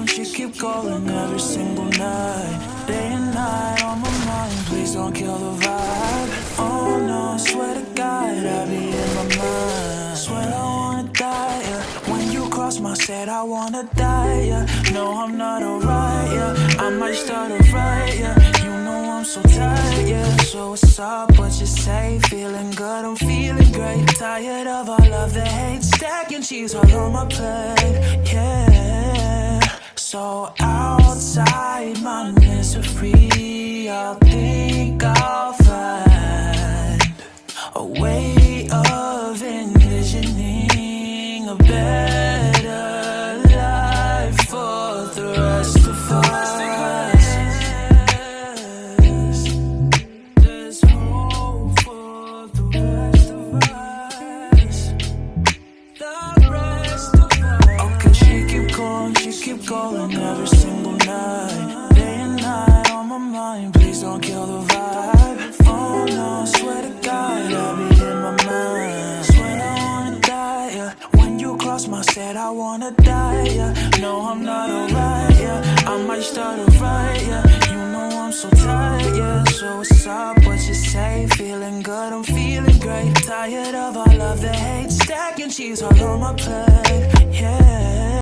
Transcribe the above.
she keep calling every single night. Day and night on my mind, please don't kill the vibe. Oh no, swear to God, I be in my mind. Swear I wanna die, yeah. When you cross my set, I wanna die, yeah. No, I'm not alright, yeah. I might start a riot, yeah. You know I'm so tired, yeah. So what's up, what you say? Feeling good, I'm feeling great. Tired of all of the hate, stacking cheese all on my plate, yeah. So outside my misery, I think I'll find a way of envisioning a better life for the rest of us. There's hope for the rest of us. The rest of us. Okay, she keep calling every single night. Day and night on my mind, please don't kill the vibe. Oh no, swear to God, I be in my mind. Swear I wanna die, yeah. When you cross my set, I wanna die, yeah. No, I'm not alright, yeah. I might start a riot, yeah. You know I'm so tired, yeah. So what's up, what you say? Feeling good, I'm feeling great. Tired of all of the hate, stacking cheese all on my plate, yeah.